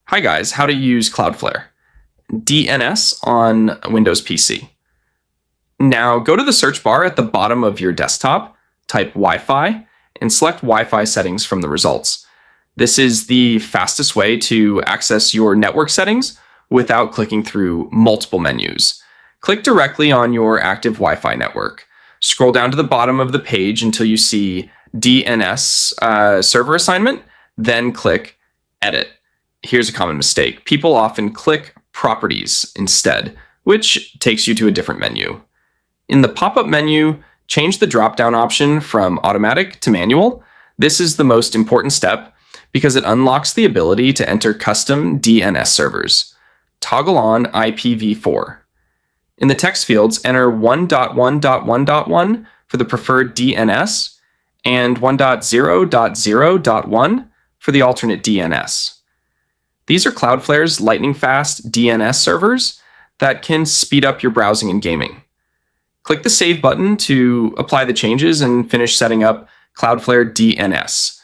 Hi guys, how to use Cloudflare DNS on Windows PC. Now go to the search bar at the bottom of your desktop, type Wi-Fi, and select Wi-Fi settings from the results. This is the fastest way to access your network settings without clicking through multiple menus. Click directly on your active Wi-Fi network. Scroll down to the bottom of the page until you see DNS server assignment, then click Edit. Here's a common mistake. People often click Properties instead, which takes you to a different menu. In the pop-up menu, change the drop-down option from automatic to manual. This is the most important step because it unlocks the ability to enter custom DNS servers. Toggle on IPv4. In the text fields, enter 1.1.1.1 for the preferred DNS and 1.0.0.1 for the alternate DNS. These are Cloudflare's lightning-fast DNS servers that can speed up your browsing and gaming. Click the Save button to apply the changes and finish setting up Cloudflare DNS.